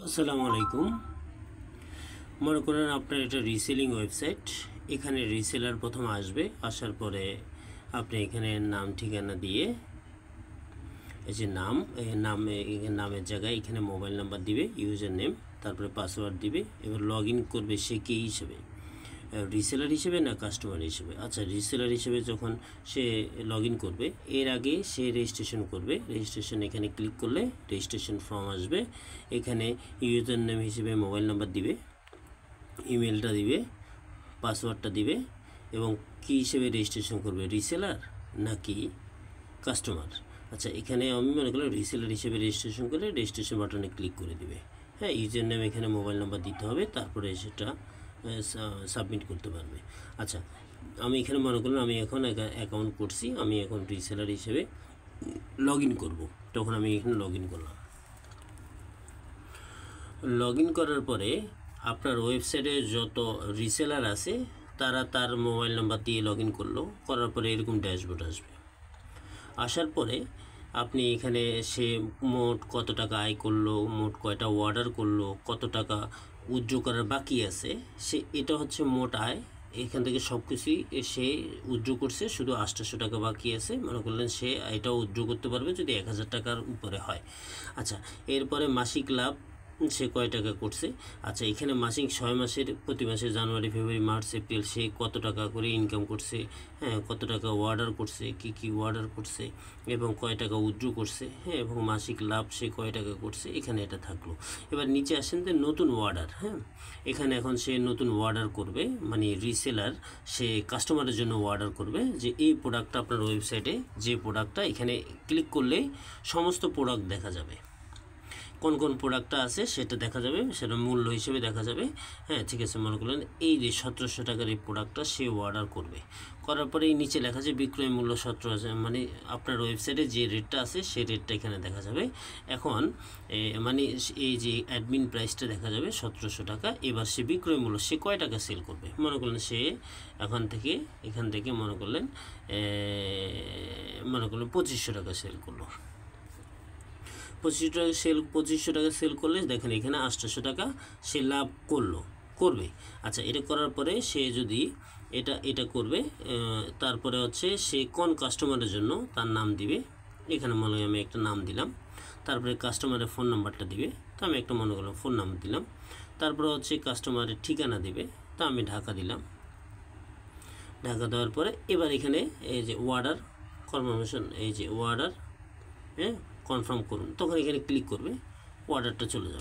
আসসালামু আলাইকুম। মনে করেন আপনার এটা রিসেলিং ওয়েবসাইট। এখানে রিসেলার প্রথম আসবে, আসার পরে আপনি এখানে নাম ঠিকানা দিয়ে এই যে নামের জায়গায় এখানে মোবাইল নাম্বার দিবে, ইউজার নেম, তারপরে পাসওয়ার্ড দিবে। এবার লগ ইন করবে সে কে হিসেবে, রিসেলার হিসেবে না কাস্টমার হিসেবে। আচ্ছা, রিসেলার হিসেবে যখন সে লগ ইন করবে, এর আগে সে রেজিস্ট্রেশন করবে। রেজিস্ট্রেশন এখানে ক্লিক করলে রেজিস্ট্রেশন ফর্ম আসবে। এখানে ইউজার নেম হিসেবে মোবাইল নাম্বার দিবে, ইমেলটা দিবে, পাসওয়ার্ডটা দিবে এবং কী হিসেবে রেজিস্ট্রেশন করবে, রিসেলার নাকি কাস্টমার। আচ্ছা, এখানে আমি মনে করলাম রিসেলার হিসেবে রেজিস্ট্রেশন করে রেজিস্ট্রেশন বাটনে ক্লিক করে দিবে। হ্যাঁ, ইউজার নেম এখানে মোবাইল নাম্বার দিতে হবে, তারপরে সেটা সাবমিট করতে পারবে। আচ্ছা, আমি এখানে মনে করলাম আমি এখন অ্যাকাউন্ট করছি, আমি এখন রিসেলার হিসেবে লগ ইন করবো। তখন আমি এখানে লগ ইন করলাম। লগ ইন করার পরে আপনার ওয়েবসাইটে যত রিসেলার আছে তারা তার মোবাইল নাম্বার দিয়ে লগ ইন করলো, করার পরে এরকম ড্যাশবোর্ড আসবে। আসার পরে আপনি এখানে সে মোট কত টাকা আয় করলো, মোট কয়টা অর্ডার করলো, কত টাকা উইথড্র করার বাকি আছে, সে এটা হচ্ছে মোট আয়। এখান থেকে সব কিছুই সে উইথড্র করছে, শুধু 800 টাকা বাকি আছে। মনে করলেন সে এটাও উইথড্র করতে পারবে যদি 1000 টাকার উপরে হয়। আচ্ছা, এরপরে মাসিক লাভ সে কয় টাকা করছে। আচ্ছা, এখানে মাসিক 6 মাসের, প্রতি মাসে জানুয়ারি, ফেব্রুয়ারি, মার্চ, এপ্রিল সে কত টাকা করে ইনকাম করছে, হ্যাঁ, কত টাকা অর্ডার করছে, কি অর্ডার করছে এবং কয় টাকা উইথড্র করছে, হ্যাঁ, এবং মাসিক লাভ সে কয় টাকা করছে, এখানে এটা থাকলো। এবার নিচে আসেন যে নতুন অর্ডার। হ্যাঁ, এখানে এখন সে নতুন অর্ডার করবে, মানে রিসেলার সে কাস্টমারের জন্য অর্ডার করবে যে এই প্রোডাক্টটা আপনার ওয়েবসাইটে, যে প্রোডাক্টটা এখানে ক্লিক করলে সমস্ত প্রোডাক্ট দেখা যাবে, কোন কোন প্রোডাক্টটা আছে সেটা দেখা যাবে, সেটা মূল্য হিসেবে দেখা যাবে। হ্যাঁ, ঠিক আছে, মনে করলেন এই যে 1700 টাকার এই প্রোডাক্টটা সে অর্ডার করবে। করার পরে এই নিচে লেখা যায় বিক্রয় মূল্য 17,000, মানে আপনার ওয়েবসাইটে যে রেটটা আছে সেই রেটটা এখানে দেখা যাবে। এখন মানে এই যে অ্যাডমিন প্রাইসটা দেখা যাবে 1700 টাকা। এবার সে বিক্রয় মূল্য সে কয় টাকা সেল করবে, মনে করলেন সে এখান থেকে মনে করলেন 2500 টাকা সেল করলো। 2500 টাকা সেল করলে দেখেন এখানে 800 টাকা সে লাভ করবে। আচ্ছা, এটা করার পরে সে যদি এটা করবে, তারপরে হচ্ছে সে কোন কাস্টমারের জন্য তার নাম দিবে। এখানে মনে হয় আমি একটা নাম দিলাম, তারপরে কাস্টমারের ফোন নাম্বারটা দিবে, তো আমি একটা মনে করলাম ফোন নাম্বার দিলাম। তারপরে হচ্ছে কাস্টমারের ঠিকানা দিবে, তো আমি ঢাকা দিলাম। ঢাকা দেওয়ার পরে এবার এখানে এই যে অর্ডার কনফার্মেশন, এই যে অর্ডার, হ্যাঁ, কনফার্ম করুন, তখন এখানে ক্লিক করবে, অর্ডারটা চলে যাবে।